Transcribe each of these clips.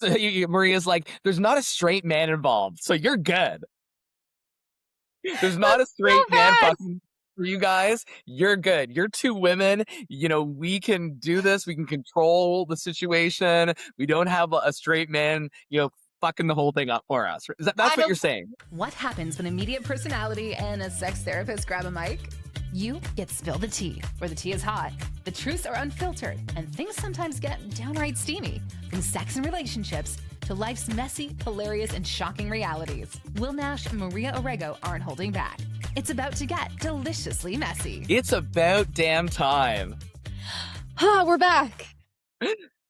Maria's like, "There's not a straight man involved, so you're good. There's not a That's so straight man bad. fucking for you guys. You're good. You're 2 women. We can do this. We can control the situation. We don't have a straight man, fucking the whole thing up for us." That's I what don't. you're saying. What happens when a media personality and a sex therapist grab a mic? You get Spill the Tea, where the tea is hot, the truths are unfiltered, and things sometimes get downright steamy. From sex and relationships to life's messy, hilarious, and shocking realities. Will Nash and Maria Orego aren't holding back. It's about to get deliciously messy. It's about damn time. We're back.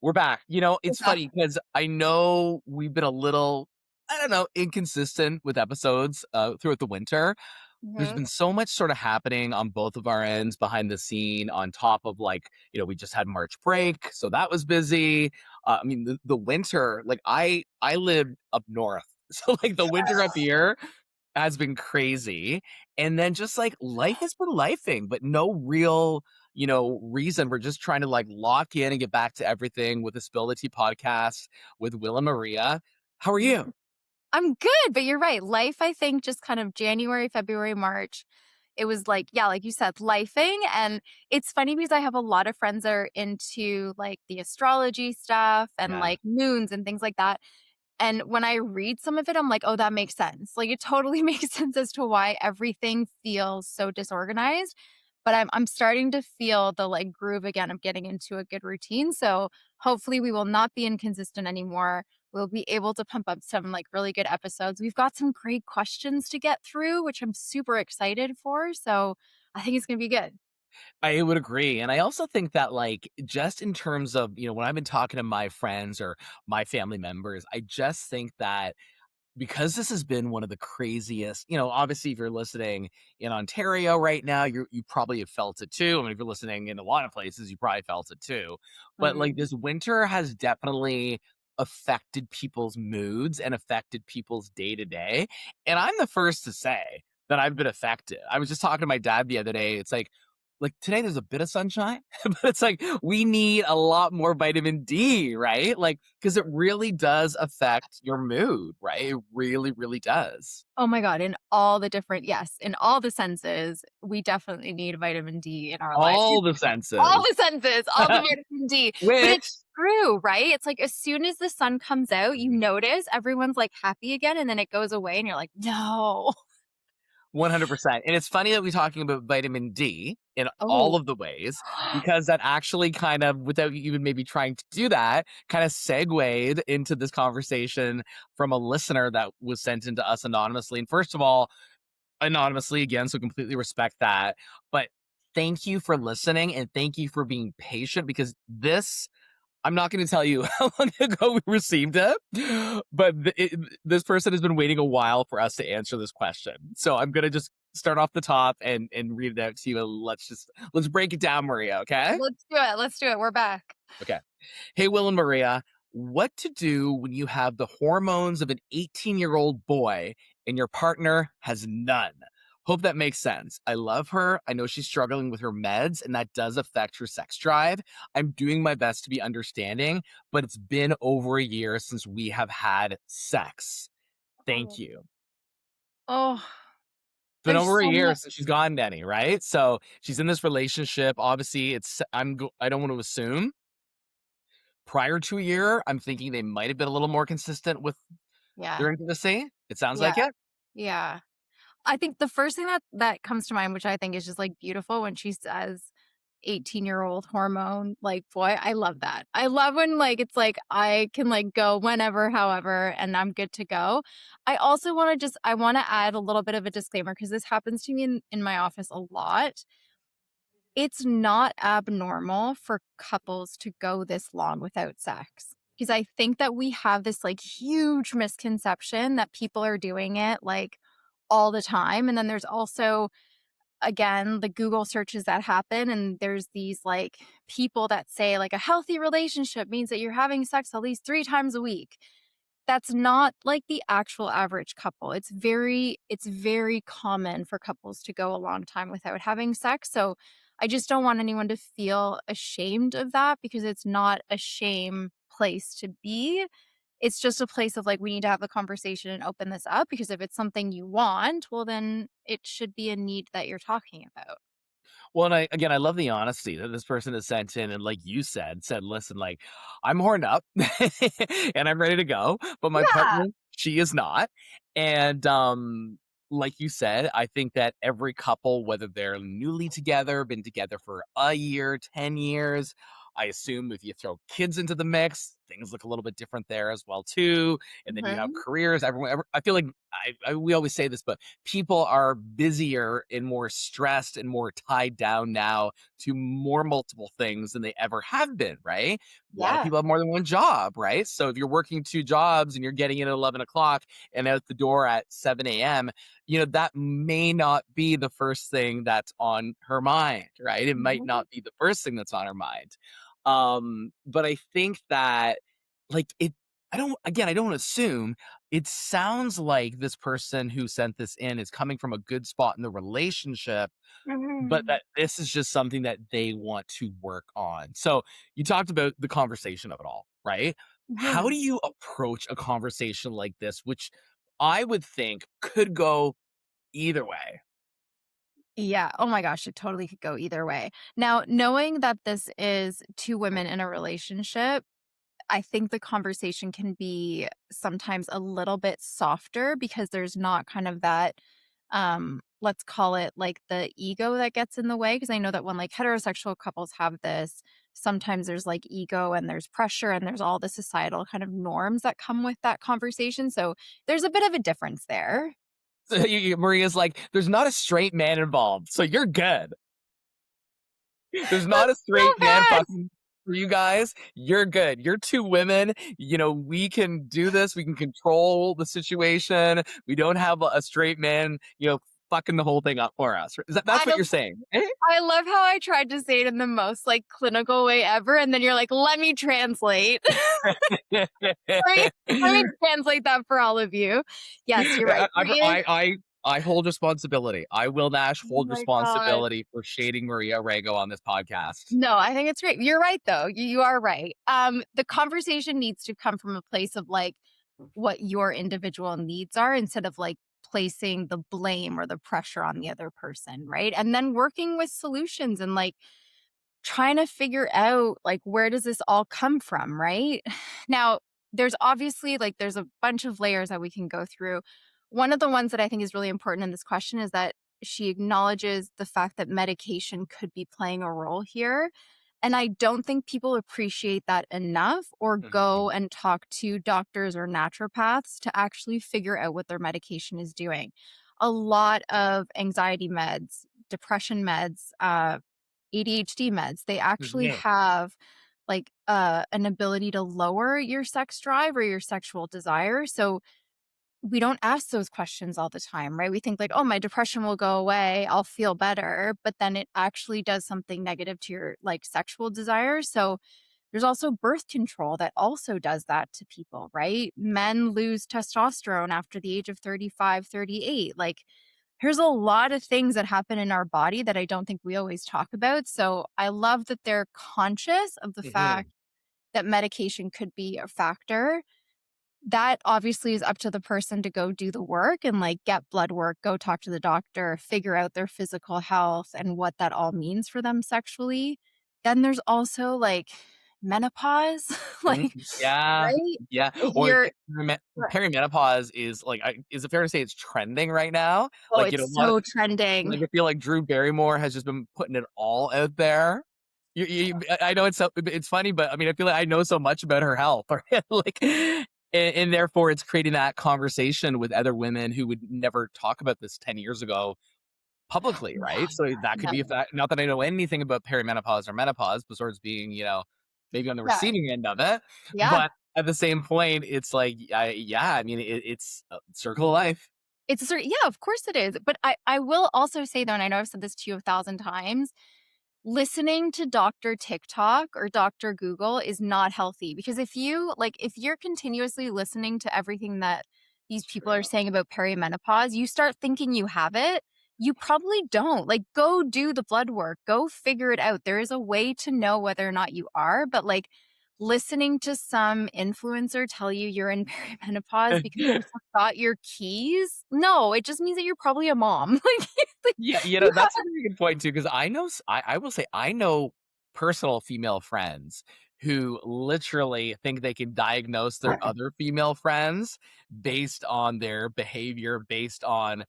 We're back. We're It's back. funny because I know we've been a little, I don't know, inconsistent with episodes throughout the winter. There's Mhm. been so much sort of happening on both of our ends behind the scene, on top of we just had March break, so that was busy. I mean, the winter, like I lived up north, so like the winter up here has been crazy. And then just like life has been lifing, but no real, reason. We're just trying to like lock in and get back to everything with the Spility podcast with Will and Maria. How are you? I'm good, but you're right. Life, I think, just kind of January, February, March. It was like, yeah, like you said, lifing. And it's funny because I have a lot of friends that are into like the astrology stuff and Yeah. like moons and things like that. And when I read some of it, I'm like, oh, that makes sense. Like it totally makes sense as to why everything feels so disorganized. But I'm starting to feel the like groove again of getting into a good routine. So hopefully we will not be inconsistent anymore. We'll be able to pump up some like really good episodes. We've got some great questions to get through, which I'm super excited for. So I think it's gonna be good. I would agree. And I also think that, like, just in terms of, when I've been talking to my friends or my family members, I just think that because this has been one of the craziest, obviously, if you're listening in Ontario right now, you probably have felt it too. I mean, if you're listening in a lot of places, you probably felt it too. But like Mhm. this winter has definitely affected people's moods and affected people's day to day. And I'm the first to say that I've been affected. I was just talking to my dad the other day. It's like today there's a bit of sunshine, but it's like we need a lot more vitamin D, right? Like, because it really does affect your mood, right? It really, really does. Oh my God, in all the different, yes, in all the senses, we definitely need vitamin D in our lives. All the All senses. the senses, all the vitamin D. But Which it's true, right? It's like as soon as the sun comes out, you notice everyone's like happy again and then it goes away and you're like, "No." 100%. And it's funny that we're talking about vitamin D in all Oh. of the ways, because that actually kind of, without you even maybe trying to do that, kind of segued into this conversation from a listener that was sent into us anonymously. And first of all, anonymously again, so completely respect that. But thank you for listening and thank you for being patient, because I'm not going to tell you how long ago we received it, but this person has been waiting a while for us to answer this question. So I'm going to just start off the top and read it out to you. And let's break it down, Maria. Okay. Let's do it. Let's do it. We're back. Okay. Hey, Will and Maria, what to do when you have the hormones of an 18-year-old boy and your partner has none? Hope that makes sense. I love her. I know she's struggling with her meds, and that does affect her sex drive. I'm doing my best to be understanding, but it's been over a year since we have had sex. Thank Oh. you. Oh, It's been there's over a so year much. since she's gotten any, right? So she's in this relationship. Obviously, I don't want to assume. Prior to a year, I'm thinking they might have been a little more consistent with Yeah. their intimacy. It sounds Yeah. like it. Yeah. I think the first thing that comes to mind, which I think is just like beautiful when she says 18-year-old hormone, like, boy, I love that. I love when like it's like I can like go whenever, however, and I'm good to go. I also want to I want to add a little bit of a disclaimer because this happens to me in my office a lot. It's not abnormal for couples to go this long without sex. Because I think that we have this like huge misconception that people are doing it like all the time. And then there's also, again, the Google searches that happen. And there's these like people that say like a healthy relationship means that you're having sex at least 3 times a week. That's not like the actual average couple. It's very common for couples to go a long time without having sex. So I just don't want anyone to feel ashamed of that because it's not a shame place to be. It's just a place of like, we need to have the conversation and open this up because if it's something you want, well, then it should be a need that you're talking about. Well, and I love the honesty that this person has sent in, and like you said, listen, like I'm horned up and I'm ready to go, but my Yeah. partner, she is not. And like you said, I think that every couple, whether they're newly together, been together for a year, 10 years, I assume if you throw kids into the mix, things look a little bit different there as well too. And then you have Mhm. careers. I feel like we always say this, but people are busier and more stressed and more tied down now to more multiple things than they ever have been, right? A lot of Yeah. people have more than one job, right? So if you're working two jobs and you're getting in at 11 o'clock and out the door at 7 a.m., that may not be the first thing that's on her mind, right? It might Mhm. not be the first thing that's on her mind. But I think that, like, I don't assume. It sounds like this person who sent this in is coming from a good spot in the relationship, but Mhm. that this is just something that they want to work on. So you talked about the conversation of it all, right? How do Mhm. you approach a conversation like this, which I would think could go either way? Yeah. Oh my gosh, it totally could go either way. Now, knowing that this is two women in a relationship, I think the conversation can be sometimes a little bit softer because there's not kind of that let's call it like the ego that gets in the way because I know that when like heterosexual couples have this, sometimes there's like ego and there's pressure and there's all the societal kind of norms that come with that conversation. So there's a bit of a difference there. So Maria's like, there's not a straight man involved, so you're good. There's not a That's so straight man bad. fucking for you guys. You're good. You're two women. We can do this. We can control the situation. We don't have a straight man, fucking the whole thing up for us. That's I what you're saying. Eh? I love how I tried to say it in the most like clinical way ever, and then you're like, let me translate. Let me let me translate that for all of you. Yes, you're right. I, There I, is I, I I hold responsibility. I will Nash oh hold my god. responsibility for shading Maria Rego on this podcast. No, I think it's great. You're right though. You are right. The conversation needs to come from a place of like what your individual needs are instead of like placing the blame or the pressure on the other person, right? And then working with solutions and like trying to figure out like where does this all come from, right? Now, there's obviously like there's a bunch of layers that we can go through. One of the ones that I think is really important in this question is that she acknowledges the fact that medication could be playing a role here. And I don't think people appreciate that enough or Mhm. go and talk to doctors or naturopaths to actually figure out what their medication is doing. A lot of anxiety meds, depression meds, ADHD meds, they actually Mhm. have like an ability to lower your sex drive or your sexual desire. So we don't ask those questions all the time, right? We think like, oh, my depression will go away, I'll feel better, but then it actually does something negative to your like sexual desire. So there's also birth control that also does that to people, right? Men lose testosterone after the age of 35, 38. Like there's a lot of things that happen in our body that I don't think we always talk about. So I love that they're conscious of the fact Mhm. that medication could be a factor. That obviously is up to the person to go do the work and like get blood work, go talk to the doctor, figure out their physical health and what that all means for them sexually. Then there's also like menopause, Mhm. like, Yeah, right? yeah, If or you're perimenopause is, like, is it fair to say it's trending right now? oh, Like, it's a lot of so trending. like, I feel like Drew Barrymore has just been putting it all out there. I know it's funny, but, I mean, I feel like I know so much about her health, right? Like, and therefore, it's creating that conversation with other women who would never talk about this 10 years ago publicly, No, right? So that could no, be a fact. Not that I know anything about perimenopause or menopause, besides being, maybe on the yeah, receiving end of it. yeah. But at the same point, it's like, yeah, I mean, it's a circle of life. It's a cer yeah, of course it is, but I will also say though, and I know I've said this to you 1,000 times, listening to Doctor TikTok or Doctor Google is not healthy because if you're continuously listening to everything that these It's people are true. saying about perimenopause, you start thinking you have it. You probably don't. Like, go do the blood work, go figure it out. There is a way to know whether or not you are, but like, listening to some influencer tell you you're in perimenopause because you forgot your keys? No, it just means that you're probably a mom. Like, Yeah, you have that's a very good point too, because I know I will say I know personal female friends who literally think they can diagnose their other female friends based on their behavior, based on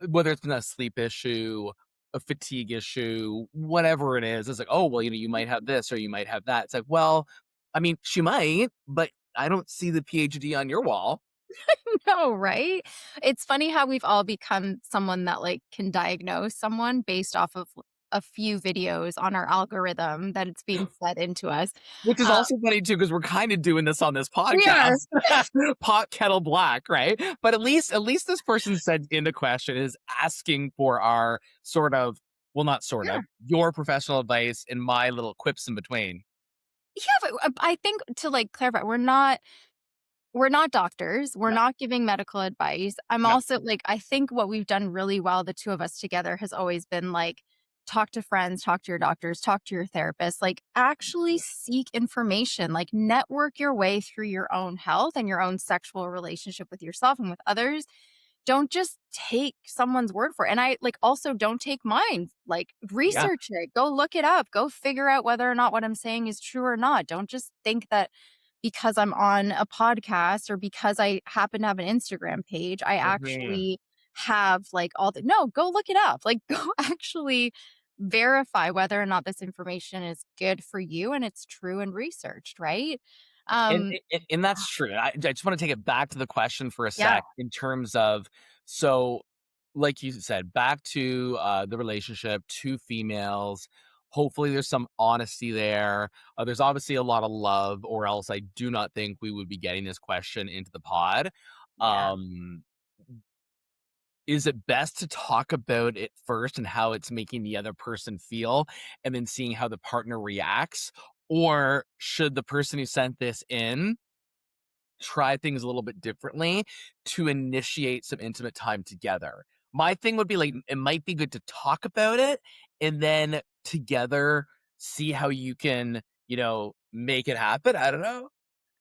whether it's been a sleep issue, a fatigue issue, whatever it is. It's like, oh well, you might have this or you might have that. It's like, well, I mean, she might, but I don't see the PhD on your wall. know, right? It's funny how we've all become someone that, like, can diagnose someone based off of a few videos on our algorithm that it's being fed into us. Which is Uh, also funny too, because we're kinda doing this on this we are. podcast. Pot kettle black, right? But at least this person sent in a question is asking for our sort of well, not sort Yeah. of, your professional advice and my little quips in between. Yeah, but, I think to, like, clarify, we're not doctors. We're No, not giving medical advice. I'm no. also like, I think what we've done really well, the two of us together, has always been like, talk to friends, talk to your doctors, talk to your therapist, like, actually seek information, like, network your way through your own health and your own sexual relationship with yourself and with others. Don't just take someone's word for it. And I like also don't take mine. Like, Yeah. research it, go look it up, go figure out whether or not what I'm saying is true or not. Don't just think that because I'm on a podcast or because I happen to have an Instagram page, I Mhm. actually have like all the no, go look it up. Like, go actually verify whether or not this information is good for you and it's true and researched, right? And Um, and that's true. I just wanna take it back to the question for a yeah. sec in terms of so, like you said, back to, the relationship, 2 females. Hopefully, there's some honesty there. There's obviously a lot of love, or else I do not think we would be getting this question into the pod. Yeah. Um, is it best to talk about it first and how it's making the other person feel, and then seeing how the partner reacts? Or should the person who sent this in try things a little bit differently to initiate some intimate time together? My thing would be like, it might be good to talk about it and then together see how you can, make it happen. I don't know.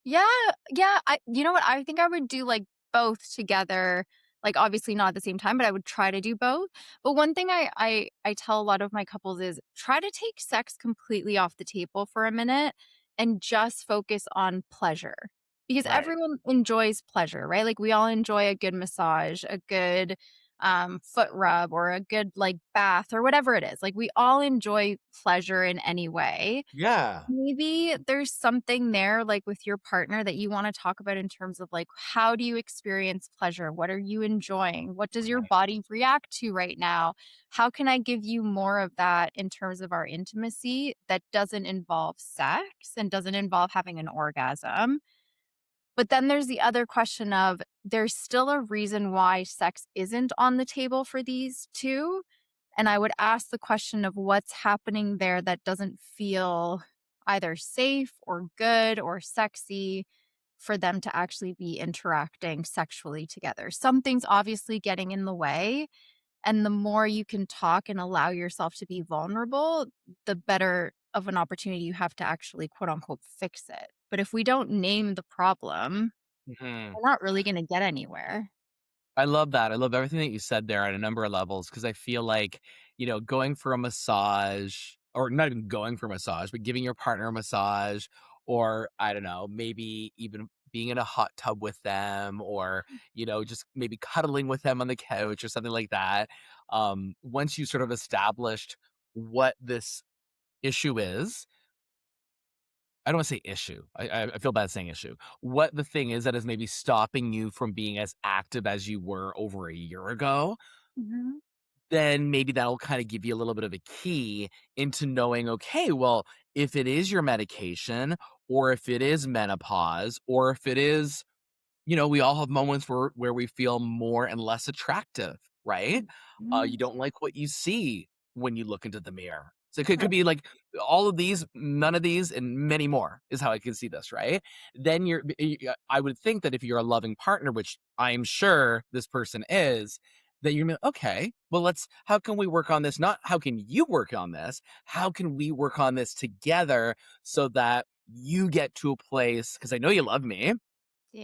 Yeah, yeah, you know what? I think I would do, like, both together, like, obviously not at the same time, but I would try to do both. But one thing I tell a lot of my couples is try to take sex completely off the table for a minute and just focus on pleasure. Because Right. everyone enjoys pleasure, right? Like, we all enjoy a good massage, a good, foot rub, or a good, like, bath or whatever it is. Like, we all enjoy pleasure in any way. Yeah. Maybe there's something there, like, with your partner that you wanna talk about in terms of, like, how do you experience pleasure? What are you enjoying? What does your Right. body react to right now? How can I give you more of that in terms of our intimacy that doesn't involve sex and doesn't involve having an orgasm? But then there's the other question of there's still a reason why sex isn't on the table for these 2, and I would ask the question of what's happening there that doesn't feel either safe or good or sexy for them to actually be interacting sexually together. Something's obviously getting in the way, and the more you can talk and allow yourself to be vulnerable, the better of an opportunity you have to actually quote unquote fix it. But if we don't name the problem, Mhm. we're not really going to get anywhere. I love that. I love everything that you said there on a number of levels because I feel like, going for a massage or not even going for a massage, but giving your partner a massage or I don't know, maybe even being in a hot tub with them or, just maybe cuddling with them on the couch or something like that. Once you sort of established what this issue is, I don't wanna say issue. I feel bad saying issue. What the thing is that is maybe stopping you from being as active as you were over a year ago, Mhm. then maybe that'll kinda give you a little bit of a key into knowing, okay, well, if it is your medication or if it is menopause or if it is we all have moments where we feel more and less attractive, right? Mhm. You don't like what you see when you look into the mirror. So it could Right. be like all of these, none of these, and many more is how I can see this, right? Then I would think that if you're a loving partner, which I'm sure this person is, that you're gonna be, okay, well, how can we work on this? Not how can you work on this? How can we work on this together so that you get to a place, because I know you love me,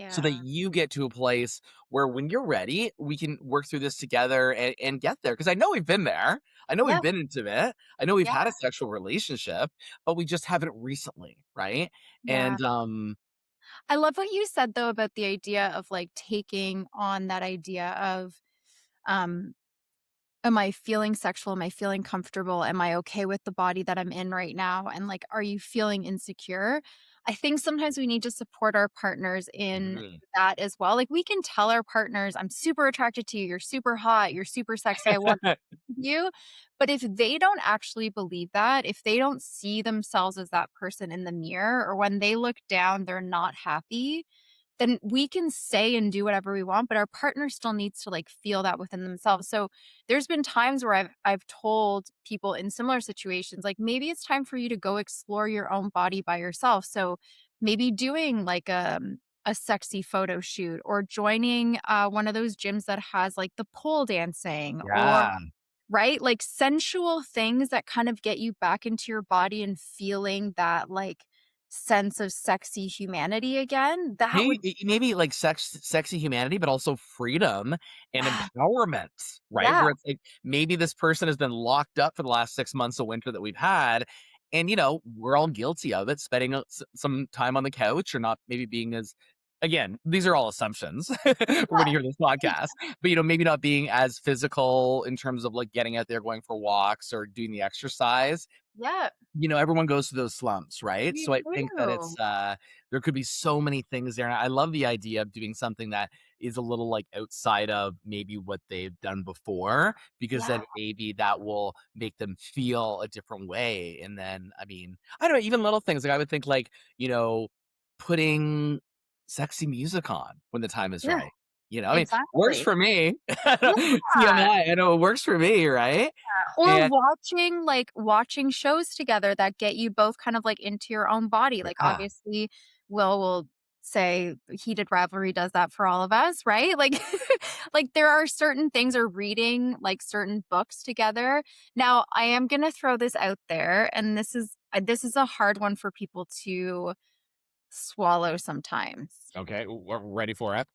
so that Yeah. you get to a place where when you're ready, we can work through this together and get there. Because I know we've been there. I know we've Yeah. been intimate. I know we've Yeah. had a sexual relationship, but we just haven't recently, right? Yeah. And I love what you said though about the idea of like taking on that idea of um am I feeling sexual? Am I feeling comfortable? Am I okay with the body that I'm in right now? And like, are you feeling insecure? I think sometimes we need to support our partners in Mhm. that as well. Like, we can tell our partners, I'm super attracted to you. You're super hot. You're super sexy. I want you. But if they don't actually believe that, if they don't see themselves as that person in the mirror, or when they look down, they're not happy, then we can say and do whatever we want, but our partner still needs to like feel that within themselves. So there's been times where I've told people in similar situations, like maybe it's time for you to go explore your own body by yourself. So maybe doing like a sexy photo shoot, or joining one of those gyms that has like the pole dancing, or Yeah. right, like sensual things that kind of get you back into your body and feeling that like sense of sexy humanity again. That would Maybe like sexy humanity, but also freedom and empowerment, right? yeah, Where it's like maybe this person has been locked up for the last 6 months of winter that we've had, and, we're all guilty of it, spending some time on the couch or not maybe being as again, these are all assumptions for when you hear this podcast, but, maybe not being as physical in terms of, like, getting out there, going for walks or doing the exercise. yeah, Everyone goes through those slumps, right? you So I think that do. there could be so many things there, and I love the idea of doing something that is a little, like, outside of maybe what they've done before, because Yeah, then maybe that will make them feel a different way, and then, I mean, I don't know, even little things, like, I would think, like, you know, putting sexy music on when the time is yeah, right, I mean, works exactly. for me. Yeah. TMI, I know it works for me, right? Or And watching shows together that get you both kind of, like, into your own body, like, yeah. obviously, will say Heated Rivalry does that for all of us, right? Like like, there are certain things, or reading, like, certain books together. Now, I am gonna throw this out there, and this is a hard one for people to swallow sometimes. Okay, we're ready for it.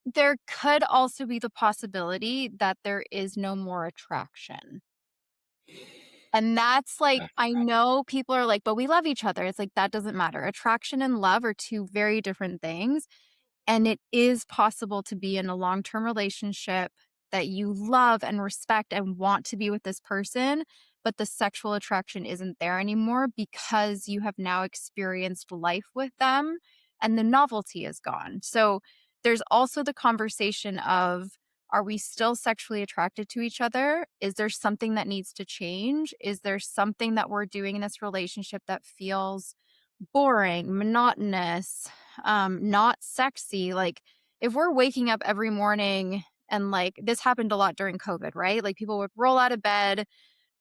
There could also be the possibility that there is no more attraction. And that's like, I know people are like, "But we love each other." It's like, that doesn't matter. Attraction and love are 2 very different things. And it is possible to be in a long-term relationship that you love and respect and want to be with this person, but the sexual attraction isn't there anymore because you have now experienced life with them and the novelty is gone. So there's also the conversation of, are we still sexually attracted to each other? Is there something that needs to change? Is there something that we're doing in this relationship that feels boring, monotonous, not sexy? Like, if we're waking up every morning and like this happened a lot during COVID, right? Like people would roll out of bed,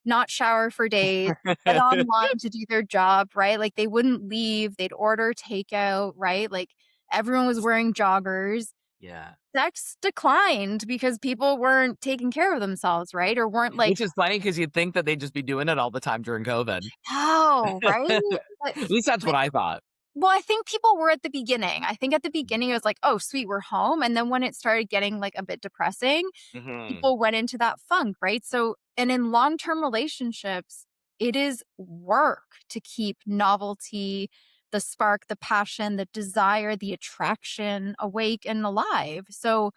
not shower for days, get online to do their job, right? Like they wouldn't leave, they'd order takeout, right? Like everyone was wearing joggers. Yeah. Sex declined because people weren't taking care of themselves, right? Or weren't like, Which is funny because 'cause you'd think that they'd just be doing it all the time during COVID. "Oh," right? But At least that's what I thought. well, I think people were at the beginning. I think at the beginning it was like, "Oh, sweet, we're home." And then when it started getting like a bit depressing, Mhm. people went into that funk, right? So, and in long-term relationships, it is work to keep novelty, the spark, the passion, the desire, the attraction awake and alive. So,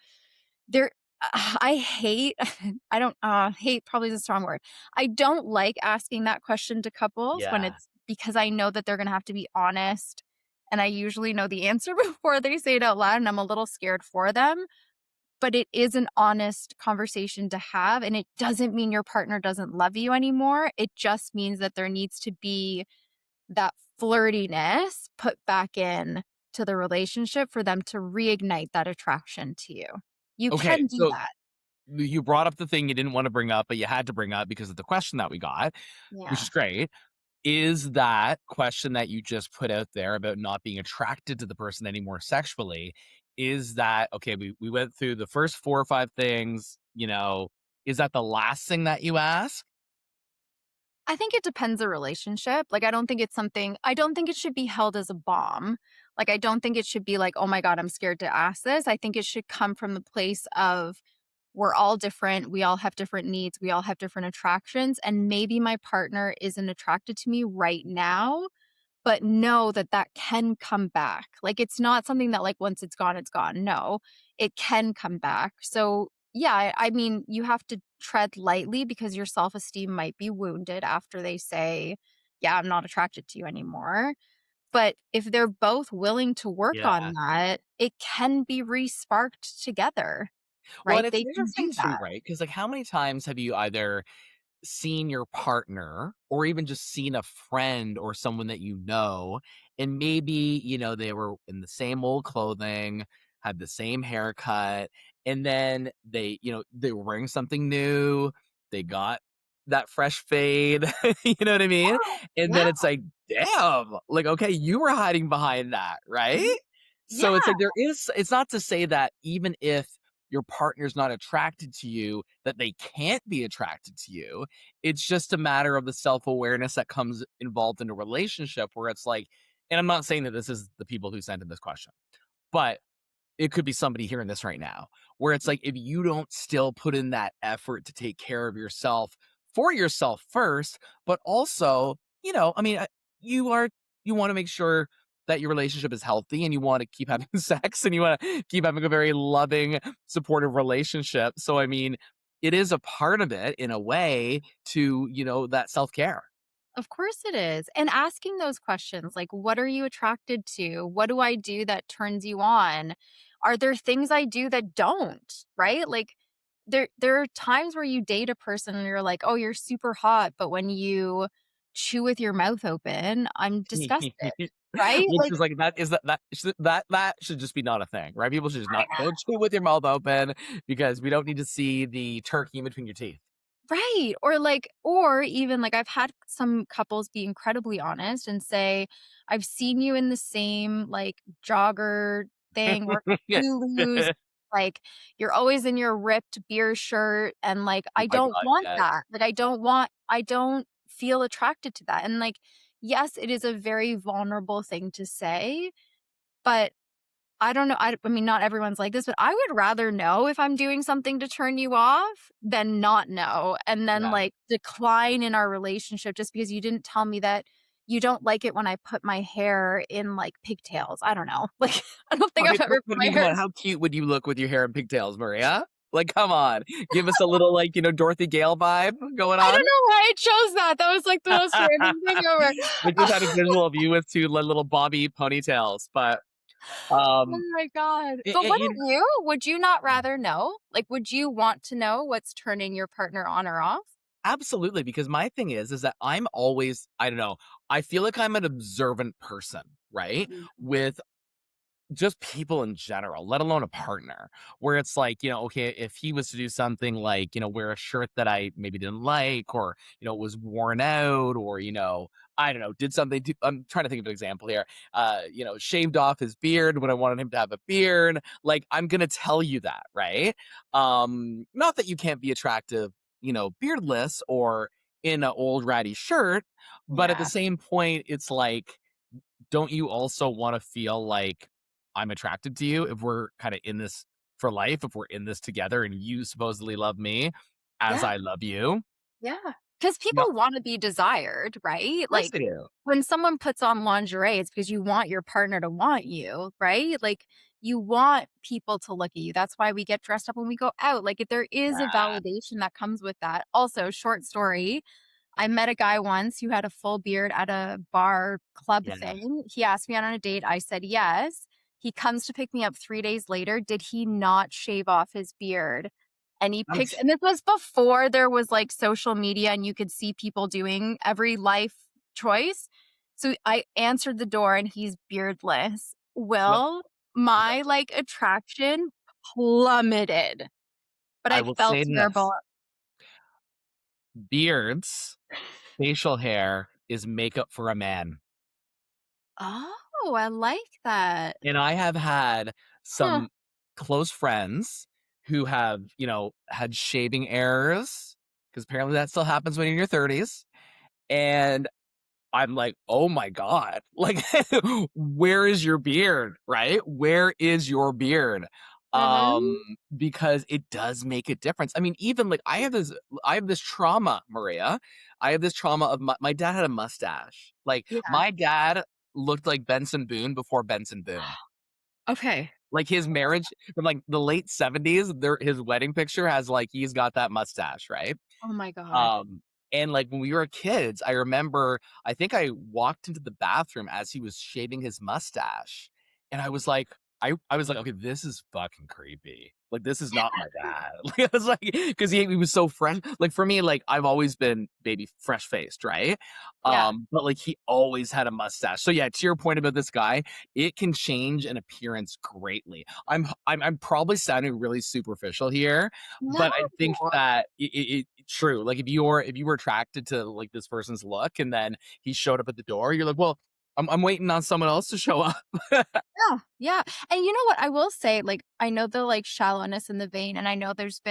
there I hate I don't hate probably is a strong word. I don't like asking that question to couples when Yeah. it's because I know that they're gonna have to be honest, and I usually know the answer before they say it out loud, and I'm a little scared for them, but it is an honest conversation to have, and it doesn't mean your partner doesn't love you anymore. It just means that there needs to be that flirtiness put back in to the relationship for them to reignite that attraction to you. You Okay, can do so that. you brought up the thing you didn't wanna bring up, but you had to bring up because of the question that we got, which Yeah. is great. Is that question that you just put out there about not being attracted to the person anymore sexually, is that okay, we went through the first 4 or 5 things, is that the last thing that you ask? I think it depends the relationship. Like, I don't think it should be held as a bomb. Like, I don't think it should be like, "Oh my god, I'm scared to ask this." I think it should come from the place of we're all different, we all have different needs, we all have different attractions, and maybe my partner isn't attracted to me right now, but know that that can come back. Like, it's not something that, like, once it's gone, it's gone. No, it can come back. So, yeah, I mean, you have to tread lightly because your self-esteem might be wounded after they say, "Yeah, I'm not attracted to you anymore." But if they're both willing to work on Yeah. that, it can be re-sparked together, Well, and right? it's They can interesting do too, that. right? Because like, how many times have you either seen your partner or even just seen a friend or someone that you know, and maybe, they were in the same old clothing, had the same haircut, and then they were wearing something new, they got that fresh fade, you know what I mean? And Yeah, then it's like, damn, like, okay, you were hiding behind that, right? mhm, So it's yeah, like it's not to say that even if your partner's not attracted to you, that they can't be attracted to you. It's just a matter of the self-awareness that comes involved in a relationship where it's like, and I'm not saying that this is the people who sent in this question, but it could be somebody hearing this right now, where it's like, if you don't still put in that effort to take care of yourself for yourself first, but also, I mean, you are, you want to make sure that your relationship is healthy and you want to keep having sex and you want to keep having a very loving, supportive relationship. So, I mean, it is a part of it in a way to, that self care. of course it is. And asking those questions like, what are you attracted to? What do I do that turns you on? Are there things I do that don't? Right? Like there are times where you date a person and you're like, "Oh, you're super hot," but when you chew with your mouth open, I'm disgusted. Right? Which Like is like that is that should just be not a thing, right? People should just not don't chew with your mouth open because we don't need to see the turkey in between your teeth. right. Or even like I've had some couples be incredibly honest and say, I've seen you in the same like jogger thing or Yeah. Lulu's, like you're always in your ripped beer shirt. And like, Oh I my don't god, want yes. that. Like, I don't feel attracted to that. And like, yes, it is a very vulnerable thing to say, but I don't know, I mean, not everyone's like this, but I would rather know if I'm doing something to turn you off than not know, and then, Yeah. like, decline in our relationship just because you didn't tell me that you don't like it when I put my hair in, like, pigtails. I don't know. Like, I don't think Okay, I've ever but put I my mean, come hair on, how cute would you look with your hair and pigtails, Maria? Like, come on. Give us a little, like, Dorothy Gale vibe going I on. don't know why I chose that. That was, like, the most random thing ever. I just had a visual of you with 2 little bobby ponytails, but, Oh um, my god. But it what you about you? Would you not rather know? Like, would you want to know what's turning your partner on or off? absolutely, because my thing is that I'm always I don't know, I feel like I'm an observant person, right? Mhm. With just people in general, let alone a partner, where it's like, okay, if he was to do something like, wear a shirt that I maybe didn't like, or, was worn out, or, I don't know, did something I'm trying to think of an example here, shaved off his beard when I wanted him to have a beard. Like, I'm going to tell you that, right? Not that you can't be attractive, beardless or in an old ratty shirt, but at the Yeah. same point, it's like, don't you also wanna feel like I'm attracted to you if we're kinda in this for life, if we're in this together and you supposedly love me as Yeah. I love you? Yeah, because No, people wanna be desired, right? of course Like, they do. when someone puts on lingerie, it's because you want your partner to want you, right? Like, you want people to look at you. That's why we get dressed up when we go out. Like, if there is a Yeah, validation that comes with that. Also, short story, I met a guy once who had a full beard at a bar club yeah. thing. He asked me out on a date. I said yes. He comes to pick me up 3 days later. Did he not shave off his beard? And he I'm picks and this was before there was, like, social media and you could see people doing every life choice. So I answered the door and he's beardless. yep, Well, yep. my, like, attraction plummeted, but I I will felt say terrible. this, beards, facial hair is makeup for a man, Oh, I like that. and I have had Huh. some close friends who have, had shaving errors because apparently that still happens when you're in your 30s. And I'm like, "Oh my god." Like, where is your beard, right? Where is your beard? Um, Mhm. because it does make a difference. I mean, even, like, I have this trauma, Maria. I have this trauma of my dad had a mustache. Like, Yeah. my dad looked like Benson Boone before Benson Boone. Okay. Like, his marriage from, like, the late '70s, his wedding picture has, like, he's got that mustache, right? Oh my god. Um, and, like, when we were kids, I remember I think I walked into the bathroom as he was shaving his mustache, and I was like I was like, "Okay, this is fucking creepy. Like, this is not my dad." Like, I was like, because he was so fresh. Like, for me, like, I've always been baby fresh-faced, right? Yeah. But, like, he always had a mustache. So, yeah, to your point about this guy, it can change an appearance greatly. I'm probably sounding really superficial here, No. but I think that true. Like, if you were attracted to, like, this person's look and then he showed up at the door, you're like, "Well, I'm waiting on someone else to show up." Yeah, yeah, and you know what? I will say, like, I know the, like, shallowness in the vein, and I know there's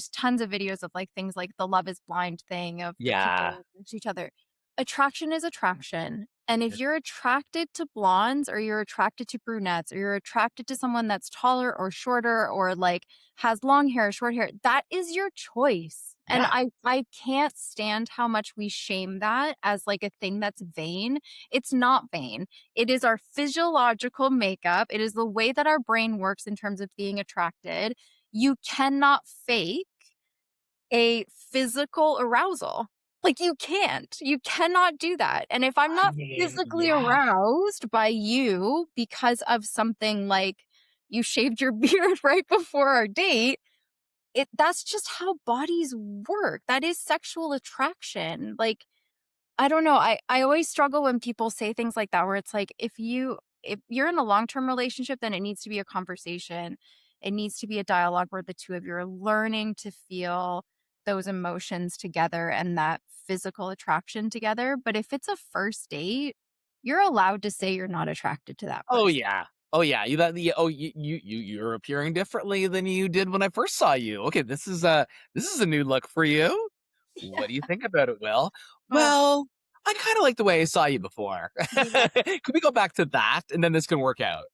tons of videos of, like, things like the Love Is Blind thing of the Yeah. people to each other. Attraction is attraction, and if you're attracted to blondes or you're attracted to brunettes or you're attracted to someone that's taller or shorter or, like, has long hair, short hair, that is your choice, and Yeah. I can't stand how much we shame that as, like, a thing that's vain. It's not vain. It is our physiological makeup. It is the way that our brain works in terms of being attracted. You cannot fake a physical arousal. Like, you can't. You cannot do that. And if I'm I not mean, physically yeah. aroused by you because of something like you shaved your beard right before our date, that's just how bodies work. That is sexual attraction. Like, I don't know. I always struggle when people say things like that where it's like if you're in a long-term relationship, then it needs to be a conversation. It needs to be a dialogue where the two of you are learning to feel those emotions together and that physical attraction together. But if it's a first date, you're allowed to say you're not attracted to that Oh, person. yeah. Oh, yeah. You're appearing differently than you did when I first saw you. Okay, this is a new look for you. What do you think about it, Will? Oh, Well, I kinda like the way I saw you before. yeah. Could we go back to that, and then this can work out?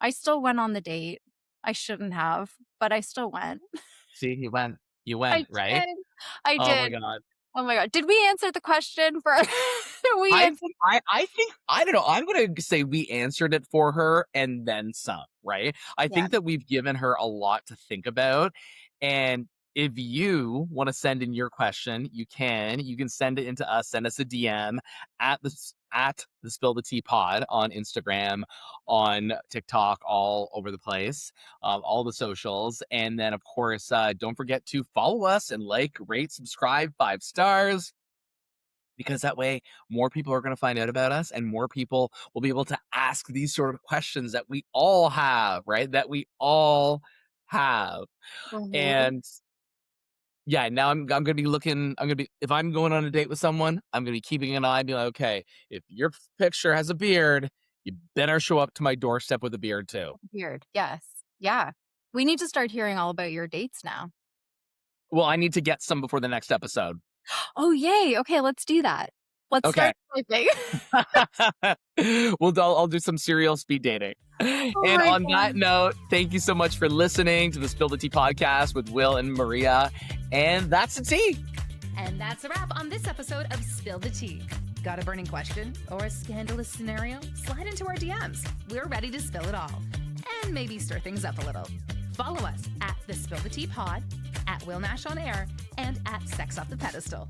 I still went on the date. I shouldn't have, but I still went. See, you I went, right? did. I Oh my did. god. Oh my god. Did we answer the question for we I answered think I think I don't know, I'm gonna say we answered it for her and then some, right? I yeah. think that we've given her a lot to think about, and if you wanna send in your question, you can. You can send it into us, send us a DM at the Spill the Tea Pod on Instagram, on TikTok, all over the place, all the socials, and then, of course, don't forget to follow us and like, rate, subscribe, 5 stars because that way more people are going to find out about us and more people will be able to ask these sort of questions that we all have, right? That we all have. Mhm. And yeah, now I'm going to be looking, I'm going to be, if I'm going on a date with someone, I'm going to be keeping an eye, be like, okay, if your picture has a beard, you better show up to my doorstep with a beard too. Weird. Yes. Yeah. We need to start hearing all about your dates now. Well, I need to get some before the next episode. Oh, yay. Okay, let's do that. Let's Okay. start typing. I'll do some serial speed dating. Oh And my on that god. note, thank you so much for listening to the Spill the Tea podcast with Will and Maria. And that's the tea. And that's a wrap on this episode of Spill the Tea. Got a burning question or a scandalous scenario? Slide into our DMs. We're ready to spill it all and maybe stir things up a little. Follow us at the Spill the Tea Pod, at Will Nash on Air, and at Sex Off the Pedestal.